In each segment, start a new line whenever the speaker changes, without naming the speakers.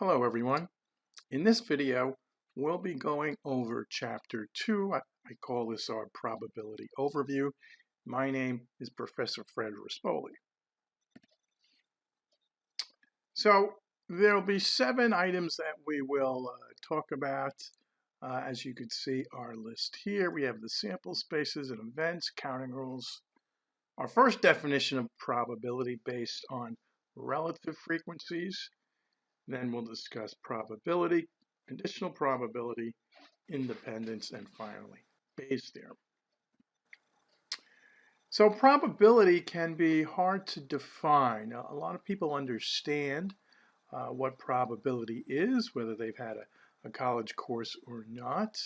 Hello everyone. In this video, we'll be going over Chapter 2. I call this our probability overview. My name is Professor Fred Rispoli. So there'll be 7 items that we will talk about. As you can see our list here, we have the sample spaces and events, counting rules. Our first definition of probability based on relative frequencies. Then we'll discuss probability, conditional probability, independence, and finally, Bayes' theorem. So probability can be hard to define. A lot of people understand what probability is, whether they've had a college course or not,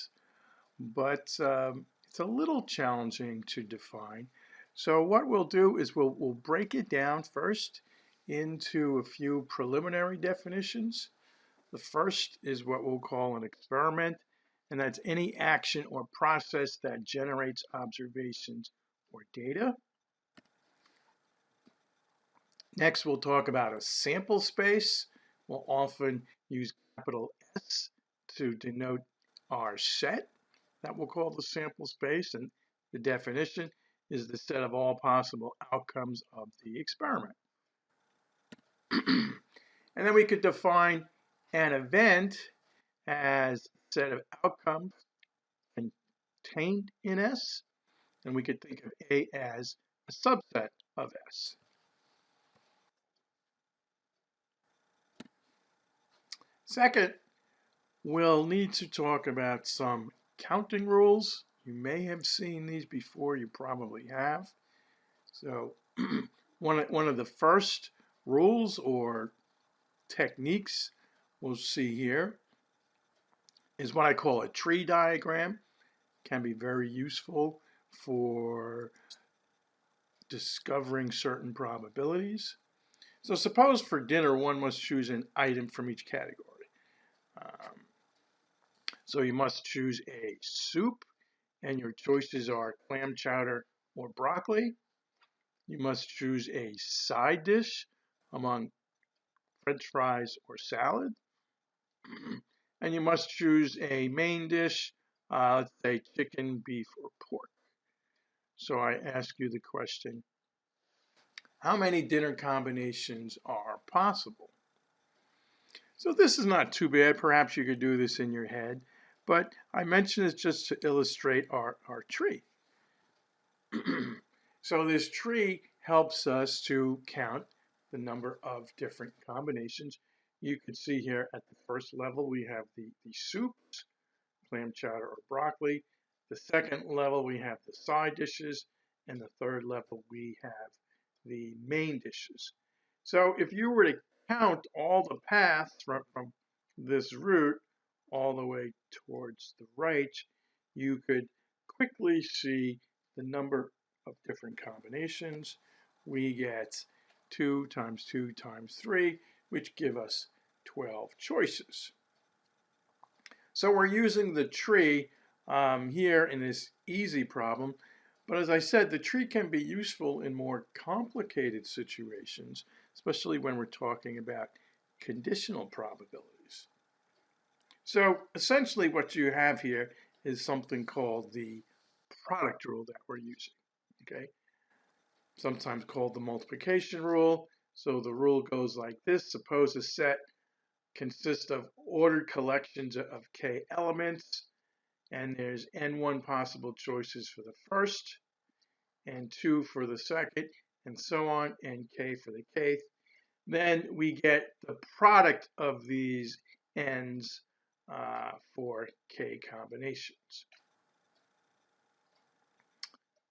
but it's a little challenging to define. So what we'll do is we'll break it down first into a few preliminary definitions. The first is what we'll call an experiment, and that's any action or process that generates observations or data. Next, we'll talk about a sample space. We'll often use capital S to denote our set that we'll call the sample space, and the definition is the set of all possible outcomes of the experiment. And then we could define an event as a set of outcomes contained in S, and we could think of A as a subset of S. Second, we'll need to talk about some counting rules. You may have seen these before, you probably have. So one of the first rules or techniques we'll see here is what I call a tree diagram. It can be very useful for discovering certain probabilities. So suppose for dinner one must choose an item from each category. So you must choose a soup, and your choices are clam chowder or broccoli. You must choose a side dish among French fries or salad. And you must choose a main dish, let's say chicken, beef, or pork. So I ask you the question, how many dinner combinations are possible? So this is not too bad. Perhaps you could do this in your head, but I mention this just to illustrate our tree. So this tree helps us to count the number of different combinations. You can see here at the first level we have the soups, clam chowder or broccoli. The second level we have the side dishes, and the third level we have the main dishes. So if you were to count all the paths from this route all the way towards the right, you could quickly see the number of different combinations. We get 2 times 2 times 3, which give us 12 choices. So we're using the tree here in this easy problem, but as I said, the tree can be useful in more complicated situations, especially when we're talking about conditional probabilities. So essentially what you have here is something called the product rule that we're using, okay? Sometimes called the multiplication rule. So the rule goes like this. Suppose a set consists of ordered collections of k elements, and there's n1 possible choices for the first, and 2 for the second, and so on, and k for the kth. Then we get the product of these n's for k combinations.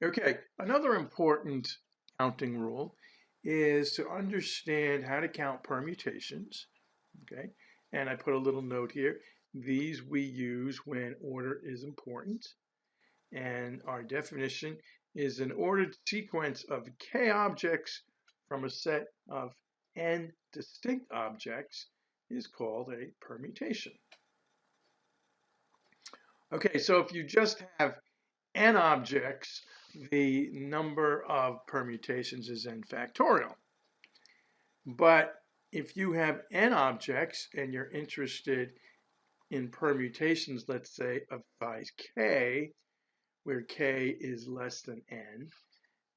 Okay, another important counting rule is to understand how to count permutations. Okay, and I put a little note here. These we use when order is important, and our definition is an ordered sequence of k objects from a set of n distinct objects is called a permutation. Okay, so if you just have n objects, the number of permutations is n factorial. But if you have n objects and you're interested in permutations, let's say, of size k, where k is less than n,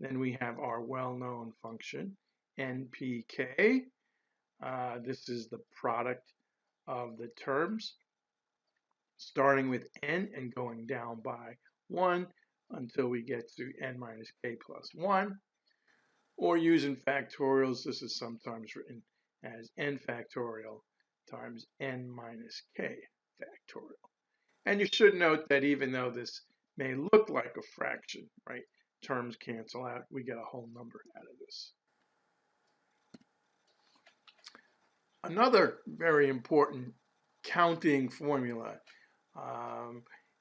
then we have our well-known function, npk. This is the product of the terms, starting with n and going down by 1 until we get to n minus k plus 1. Or using factorials, this is sometimes written as n factorial times n minus k factorial. And you should note that even though this may look like a fraction, right, terms cancel out, we get a whole number out of this. Another very important counting formula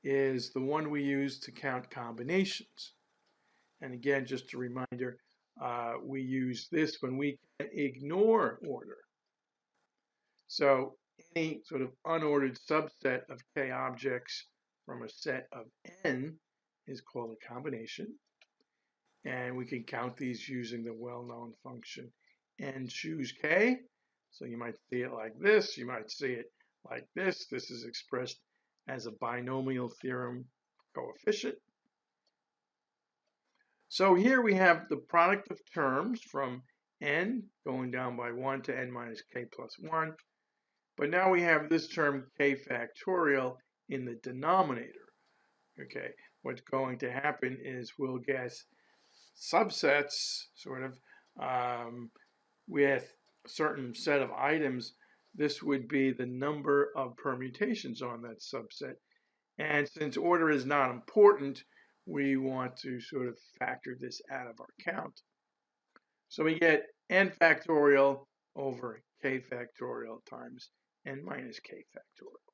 is the one we use to count combinations. And again, just a reminder, we use this when we can ignore order. So any sort of unordered subset of k objects from a set of n is called a combination. And we can count these using the well-known function n choose k. So you might see it like this. You might see it like this. This is expressed as a binomial theorem coefficient. So here we have the product of terms from n going down by 1 to n minus k plus 1. But now we have this term k factorial in the denominator. Okay, what's going to happen is we'll guess subsets sort of with a certain set of items. This would be the number of permutations on that subset. And since order is not important, we want to sort of factor this out of our count. So we get n factorial over k factorial times n minus k factorial.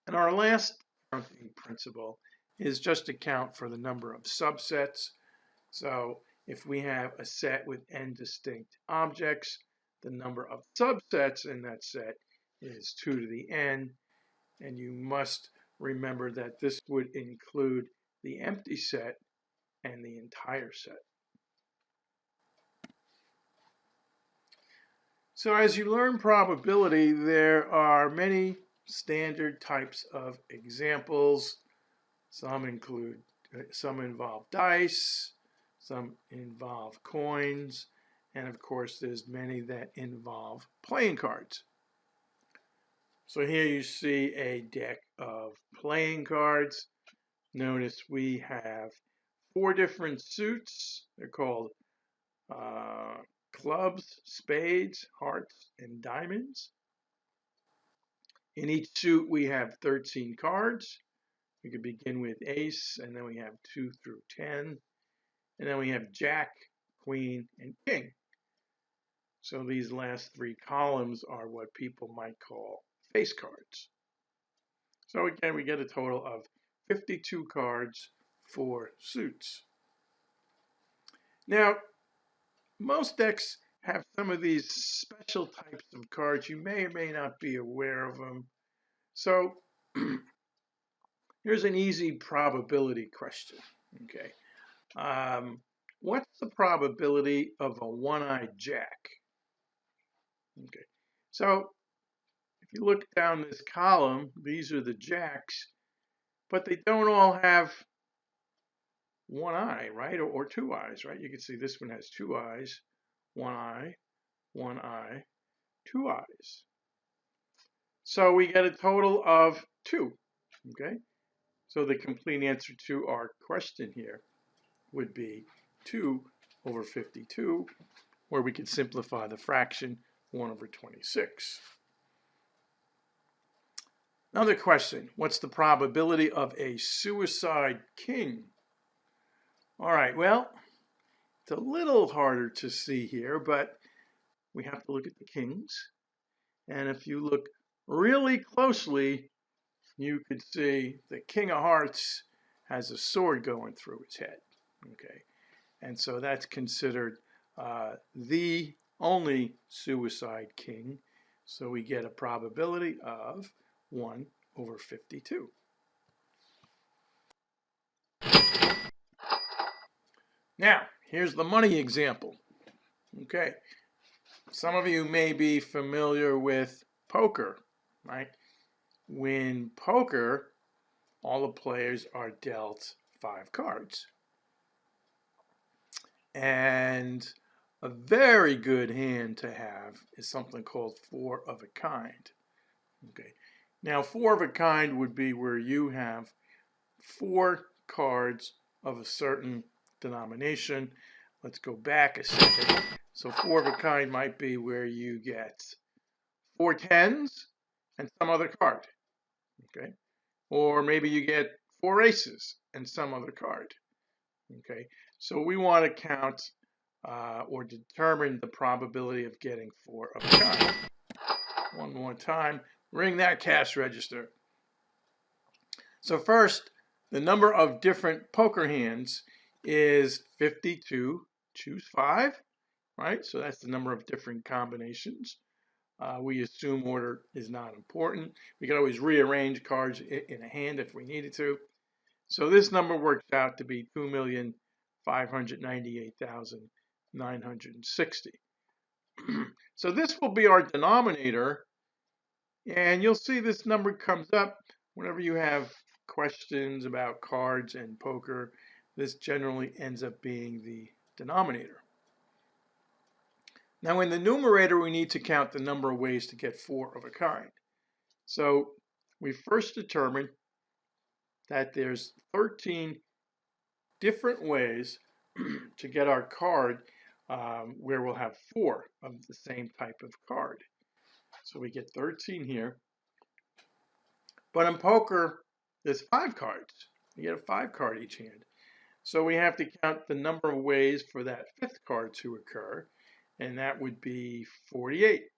And our last counting principle is just to count for the number of subsets. So if we have a set with n distinct objects, the number of subsets in that set is 2 to the n. And you must remember that this would include the empty set and the entire set. So as you learn probability, there are many standard types of examples. Some involve dice, some involve coins, and of course there's many that involve playing cards. So here you see a deck of playing cards. Notice we have 4 different suits. They're called clubs, spades, hearts, and diamonds. In each suit we have 13 cards. We could begin with ace, and then we have 2 through 10. And then we have jack, queen, and king. So these last 3 columns are what people might call face cards. So again, we get a total of 52 cards for suits. Now, most decks have some of these special types of cards. You may or may not be aware of them. So here's an easy probability question. Okay, what's the probability of a one-eyed jack? Okay, so if you look down this column, these are the jacks, but they don't all have one eye, right? Or 2 eyes, right? You can see this one has 2 eyes, 1 eye, 1 eye, 2 eyes. So we get a total of 2, okay? So the complete answer to our question here would be 2 over 52, where we could simplify the fraction 1 over 26. Another question, what's the probability of a suicide king? All right, well, it's a little harder to see here, but we have to look at the kings. And if you look really closely, you could see the king of hearts has a sword going through his head. Okay, and so that's considered the only suicide king. So we get a probability of 1 over 52. Now, here's the money example. Okay, Some of you may be familiar with poker, right? When poker, all the players are dealt 5 cards. And a very good hand to have is something called 4 of a kind. Okay. Now, 4 of a kind would be where you have 4 cards of a certain denomination. Let's go back a second. So 4 of a kind might be where you get 4 tens and some other card. Okay. Or maybe you get 4 aces and some other card. Okay. So we want to count or determine the probability of getting 4 of a kind. One more time, ring that cash register. So first, the number of different poker hands is 52. Choose 5, right? So that's the number of different combinations. We assume order is not important. We can always rearrange cards in a hand if we needed to. So this number works out to be 2,598,960. So this will be our denominator, and you'll see this number comes up whenever you have questions about cards and poker. This generally ends up being the denominator. Now in the numerator, we need to count the number of ways to get 4 of a kind. So we first determine that there's 13 different ways to get our card where we'll have 4 of the same type of card. So we get 13 here. But in poker, there's 5 cards. You get a 5 card each hand. So we have to count the number of ways for that 5th card to occur, and that would be 48.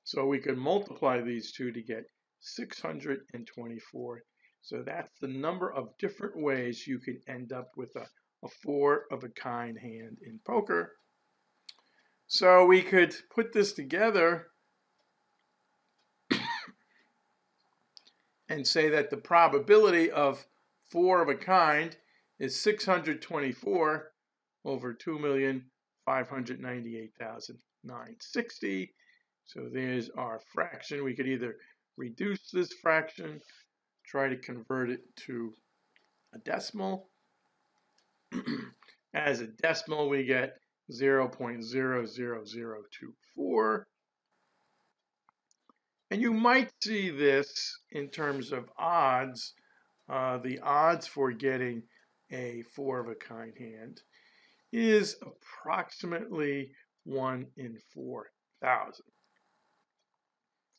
So we could multiply these two to get 624. So that's the number of different ways you can end up with a 4 of a kind hand in poker. So we could put this together and say that the probability of 4 of a kind is 624 over 2,598,960. So there's our fraction. We could either reduce this fraction, try to convert it to a decimal. As a decimal, we get 0.00024. And you might see this in terms of odds. The odds for getting a 4 of a kind hand is approximately 1 in 4,000.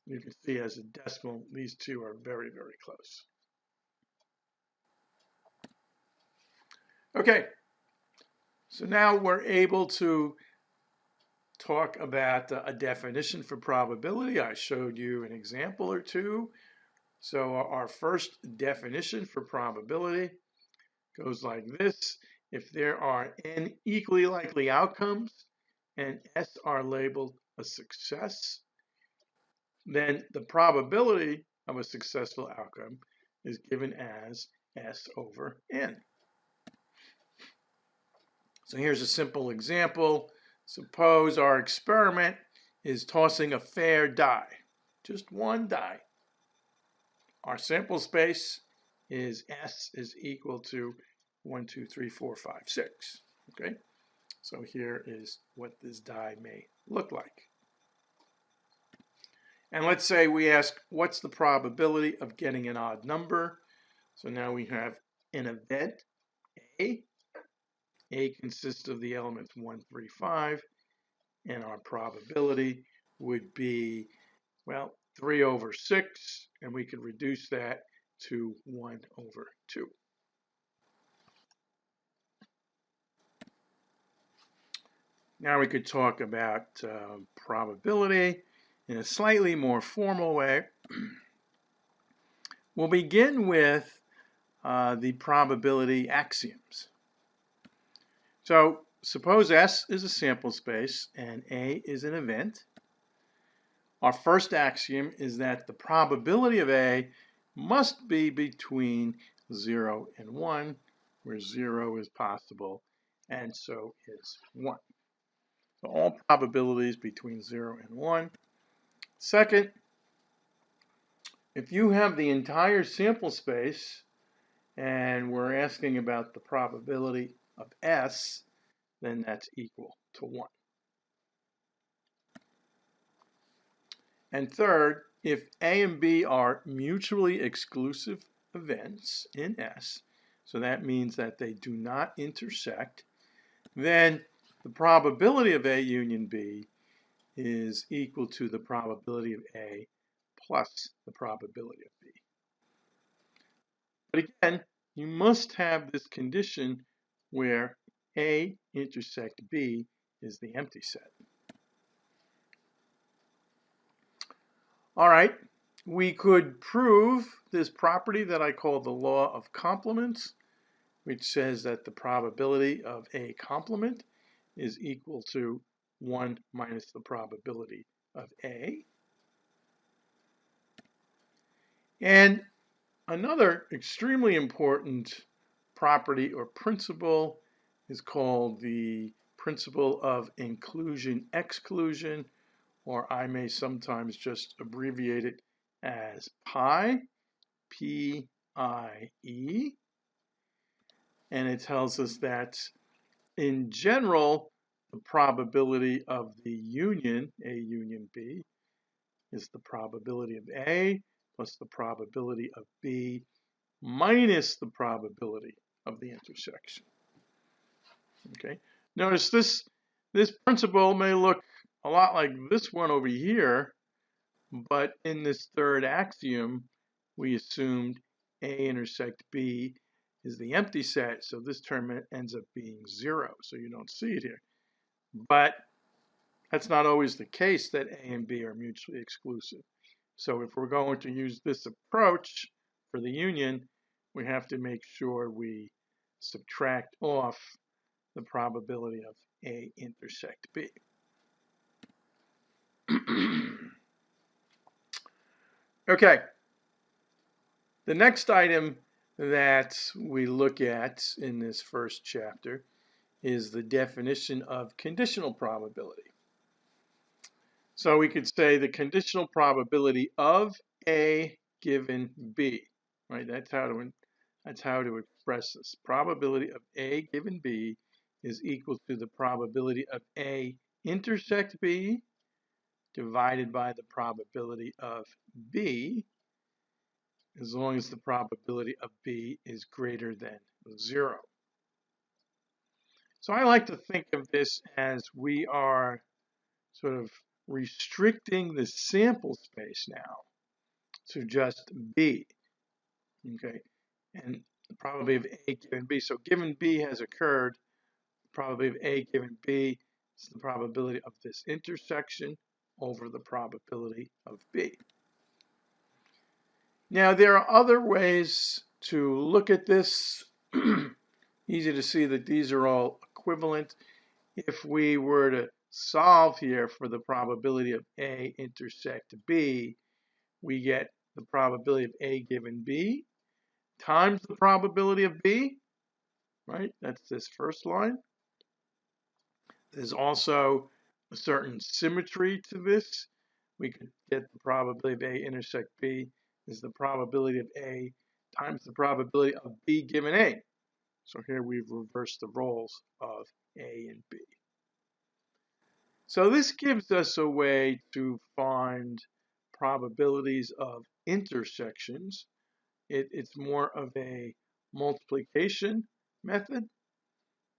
You can see as a decimal, these two are very, very close. Okay, so now we're able to talk about a definition for probability. I showed you an example or two. So our first definition for probability goes like this. If there are n equally likely outcomes and S are labeled a success, then the probability of a successful outcome is given as S over n. So here's a simple example. Suppose our experiment is tossing a fair die, just one die. Our sample space is S is equal to 1, 2, 3, 4, 5, 6. Okay, so here is what this die may look like. And let's say we ask, what's the probability of getting an odd number? So now we have an event A. A consists of the elements 1, 3, 5, and our probability would be, well, 3 over 6, and we could reduce that to 1 over 2. Now we could talk about probability in a slightly more formal way. We'll begin with the probability axioms. So suppose S is a sample space and A is an event. Our first axiom is that the probability of A must be between 0 and 1, where 0 is possible and so is 1. So all probabilities between 0 and 1. Second, if you have the entire sample space and we're asking about the probability of S, then that's equal to 1. And third, if A and B are mutually exclusive events in S, so that means that they do not intersect, then the probability of A union B is equal to the probability of A plus the probability of B. But again, you must have this condition where A intersect B is the empty set. All right, we could prove this property that I call the law of complements, which says that the probability of A complement is equal to 1 minus the probability of A. And another extremely important property or principle is called the principle of inclusion-exclusion, or I may sometimes just abbreviate it as pi, P-I-E. And it tells us that in general, the probability of the union, A union B, is the probability of A plus the probability of B minus the probability of the intersection. Okay. Notice this principle may look a lot like this one over here, but in this third axiom, we assumed A intersect B is the empty set, so this term ends up being 0, so you don't see it here. But that's not always the case that A and B are mutually exclusive. So if we're going to use this approach for the union, we have to make sure we subtract off the probability of A intersect B. Okay. The next item that we look at in this first chapter is the definition of conditional probability. So we could say the conditional probability of A given B, right? That's how to express this. Probability of A given B is equal to the probability of A intersect B divided by the probability of B, as long as the probability of B is greater than 0. So I like to think of this as we are sort of restricting the sample space now to just B, okay? And the probability of A given B. So given B has occurred, the probability of A given B is the probability of this intersection over the probability of B. Now, there are other ways to look at this. Easy to see that these are all equivalent. If we were to solve here for the probability of A intersect B, we get the probability of A given B times the probability of B, right? That's this first line. There's also a certain symmetry to this. We could get the probability of A intersect B is the probability of A times the probability of B given A. So here we've reversed the roles of A and B. So this gives us a way to find probabilities of intersections. It's more of a multiplication method,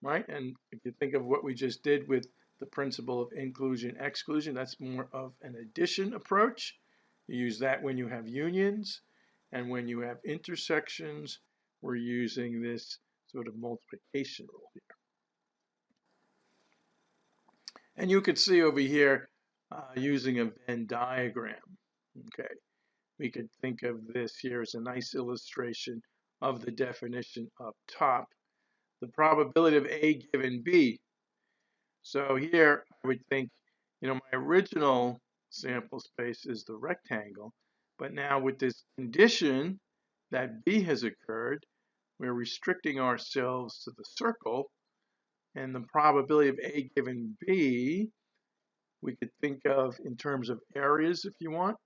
right? And if you think of what we just did with the principle of inclusion-exclusion, that's more of an addition approach. You use that when you have unions, and when you have intersections, we're using this sort of multiplication rule here. And you could see over here using a Venn diagram, okay? We could think of this here as a nice illustration of the definition up top. The probability of A given B. So here I would think, my original sample space is the rectangle, but now with this condition that B has occurred, we're restricting ourselves to the circle. And the probability of A given B, we could think of in terms of areas if you want.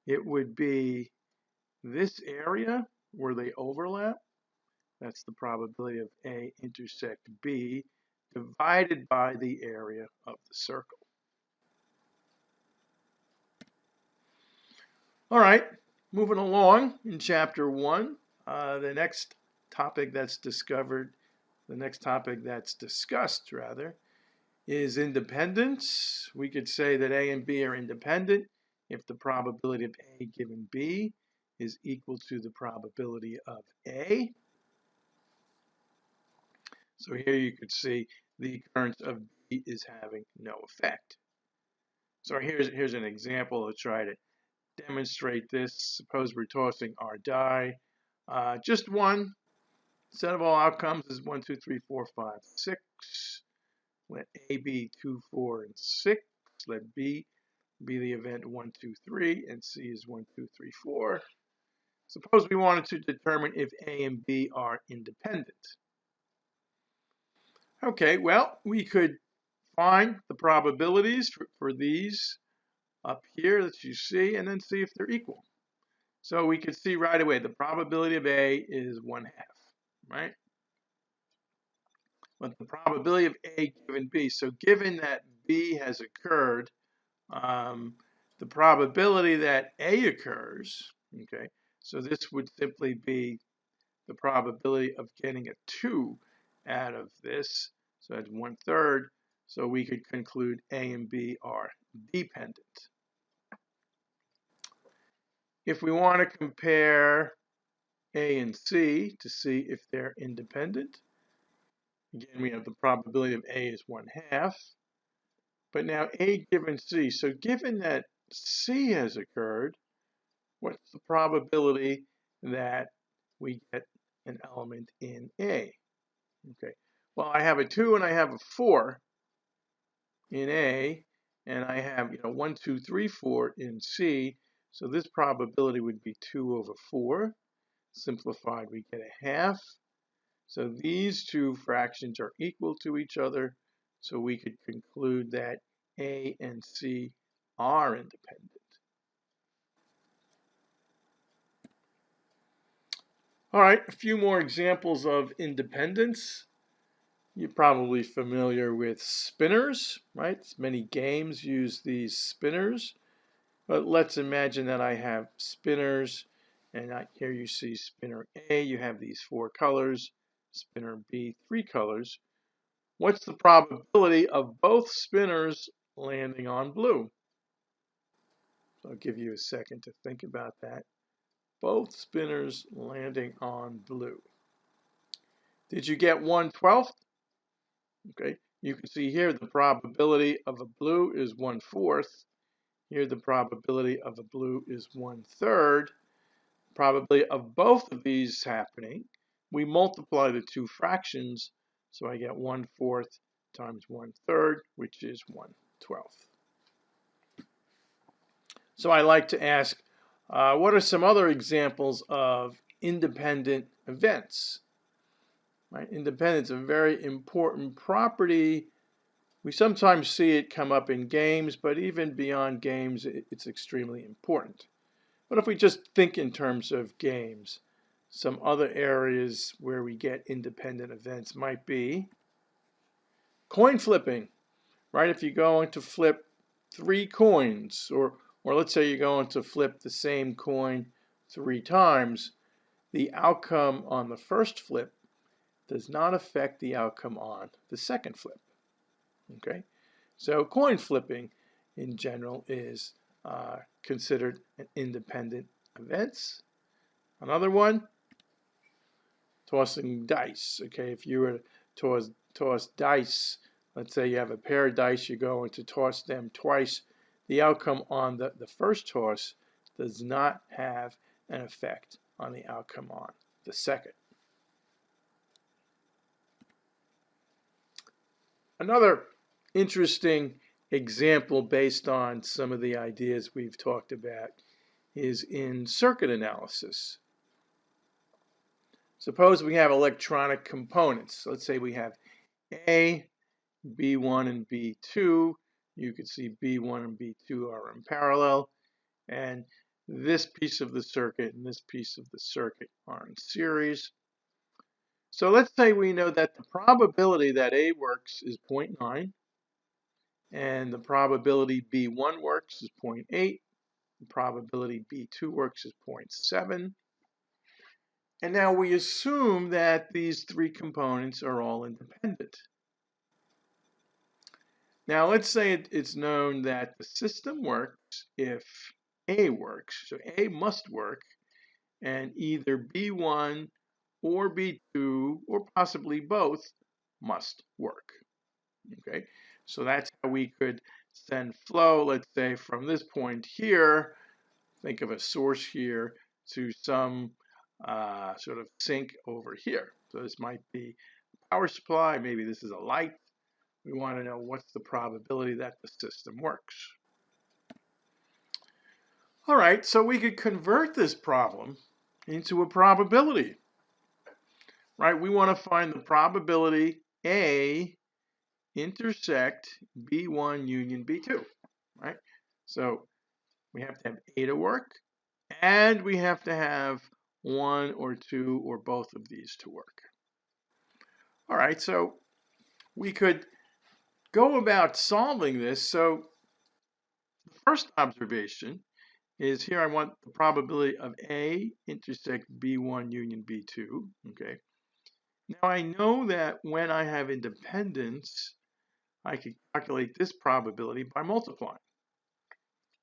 It would be this area where they overlap. That's the probability of A intersect B divided by the area of the circle. All right, moving along in chapter 1, the next topic that's discussed rather, is independence. We could say that A and B are independent if the probability of A given B is equal to the probability of A. So here you could see the occurrence of B is having no effect. So here's an example to try to demonstrate this. Suppose we're tossing our die. Just one set of all outcomes is 1, 2, 3, 4, 5, 6. Let A be 2, 4, and 6. Let B be the event 1, 2, 3, and C is 1, 2, 3, 4. Suppose we wanted to determine if A and B are independent. Okay, well, we could find the probabilities for these up here that you see, and then see if they're equal. So we could see right away the probability of A is 1/2, right? But the probability of A given B, so given that B has occurred, the probability that A occurs, okay, so this would simply be the probability of getting a 2 out of this, so that's 1/3, so we could conclude A and B are dependent. If we want to compare A and C to see if they're independent, again, we have the probability of A is 1/2, but now A given C. So given that C has occurred, what's the probability that we get an element in A? Okay, well, I have a 2 and I have a 4 in A, and I have 1, 2, 3, 4 in C. So this probability would be 2/4. Simplified, we get 1/2. So these two fractions are equal to each other. So we could conclude that A and C are independent. All right, a few more examples of independence. You're probably familiar with spinners, right? Many games use these spinners. But let's imagine that I have spinners, and here you see spinner A, you have these 4 colors, spinner B, 3 colors. What's the probability of both spinners landing on blue? So I'll give you a second to think about that. Both spinners landing on blue. Did you get 1/12? Okay, you can see here the probability of a blue is 1/4. Here the probability of a blue is 1/3. Probability of both of these happening, we multiply the two fractions, so I get 1/4 times 1/3, which is 1/12. So I like to ask, what are some other examples of independent events? Right? Independence is a very important property. We sometimes see it come up in games, but even beyond games, it's extremely important. But if we just think in terms of games, some other areas where we get independent events might be coin flipping, right? If you're going to flip 3 coins, or let's say you're going to flip the same coin 3 times, the outcome on the first flip does not affect the outcome on the second flip. Okay, so coin flipping in general is considered an independent event. Another one, tossing dice. Okay, if you were to toss dice, let's say you have a pair of dice, you're going to toss them twice. The outcome on the first toss does not have an effect on the outcome on the second. Another interesting example based on some of the ideas we've talked about is in circuit analysis. Suppose we have electronic components. Let's say we have A B1 and B2. You could see B1 and B2 are in parallel, and this piece of the circuit and this piece of the circuit are in series. So let's say we know that the probability that A works is 0.9, and the probability B1 works is 0.8, the probability B2 works is 0.7. And now we assume that these three components are all independent. Now let's say it's known that the system works if A works. So A must work, and either B1 or B2 or possibly both must work. Okay, so that's how we could send flow, let's say from this point here, think of a source here, to some sort of sink over here. So this might be a power supply, maybe this is a light. We want to know what's the probability that the system works. All right, so we could convert this problem into a probability, right? We want to find the probability A intersect B1 union B2, right? So we have to have A to work, and we have to have one or two or both of these to work. All right, so we could go about solving this. So the first observation is here I want the probability of A intersect B1 union B2, okay? Now I know that when I have independence, I can calculate this probability by multiplying.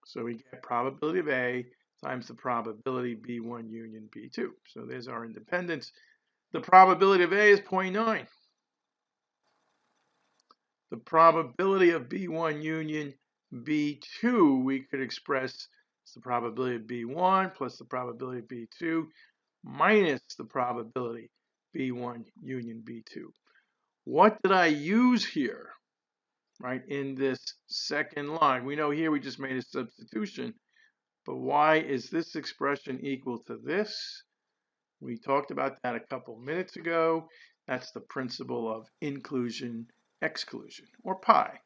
So we get probability of A times the probability B1 union B2. So there's our independence. The probability of A is 0.9. The probability of B1 union B2 we could express as the probability of B1 plus the probability of B2 minus the probability B1 union B2. What did I use here, right, in this second line? We know here we just made a substitution, but why is this expression equal to this? We talked about that a couple minutes ago. That's the principle of inclusion, exclusion, or pi.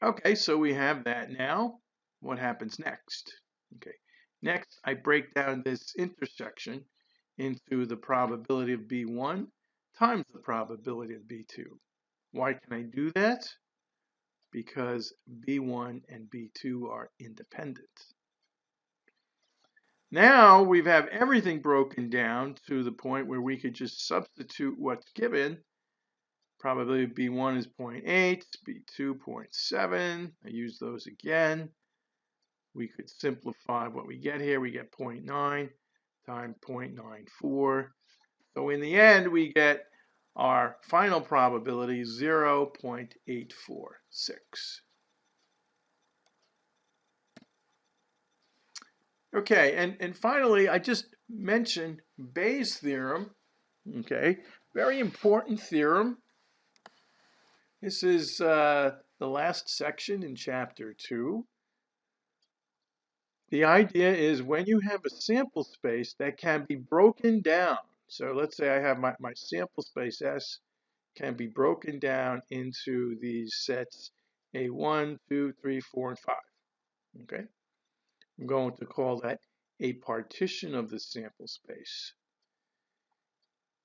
Okay, so we have that now. What happens next? Okay, next I break down this intersection into the probability of B1 times the probability of B2. Why can I do that? Because B1 and B2 are independent. Now we have everything broken down to the point where we could just substitute what's given. Probability of B1 is 0.8, B2 0.7. I use those again. We could simplify what we get here. We get 0.9 times 0.94. So in the end, we get our final probability 0.846. Okay, and finally, I just mentioned Bayes' theorem. Okay, very important theorem. This is the last section in chapter 2. The idea is when you have a sample space that can be broken down. So let's say I have my sample space S can be broken down into these sets A1, 2, 3, 4, and 5. Okay, I'm going to call that a partition of the sample space.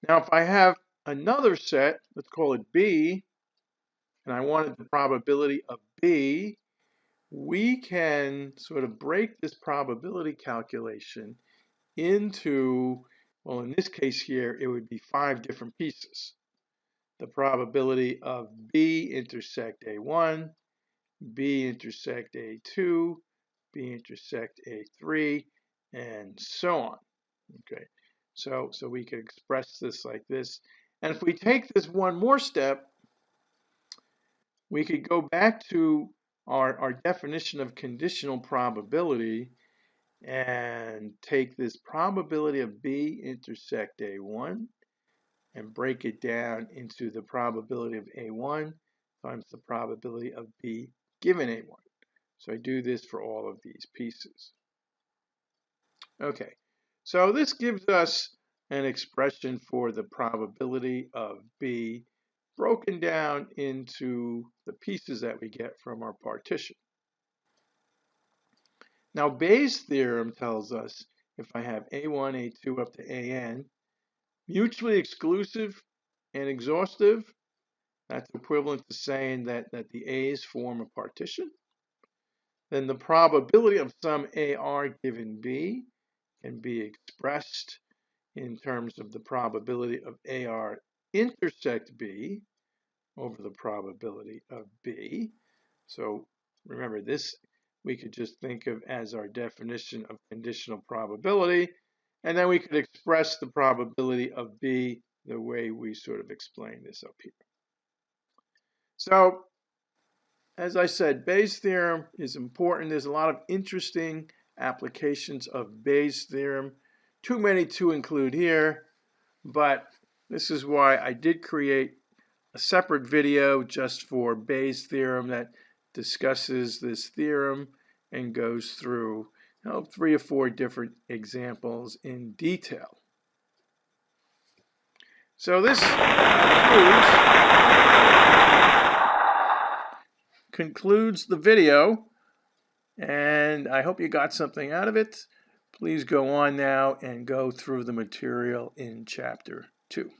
Now, if I have another set, let's call it B, and I wanted the probability of B, we can sort of break this probability calculation into, well, in this case here, it would be 5 different pieces. The probability of B intersect A1, B intersect A2, B intersect A3, and so on. Okay, so we could express this like this. And if we take this one more step, we could go back to our definition of conditional probability and take this probability of B intersect A1 and break it down into the probability of A1 times the probability of B given A1. So I do this for all of these pieces. Okay, so this gives us an expression for the probability of B broken down into the pieces that we get from our partition. Now, Bayes' theorem tells us if I have A1, A2 up to AN, mutually exclusive and exhaustive, that's equivalent to saying that the A's form a partition. Then the probability of some AR given B can be expressed in terms of the probability of AR intersect B over the probability of B. So remember, this we could just think of as our definition of conditional probability, and then we could express the probability of B the way we sort of explain this up here. So as I said, Bayes' theorem is important. There's a lot of interesting applications of Bayes' theorem. Too many to include here, but this is why I did create a separate video just for Bayes' theorem that discusses this theorem and goes through 3 or 4 different examples in detail. So this concludes the video, and I hope you got something out of it. Please go on now and go through the material in Chapter 2.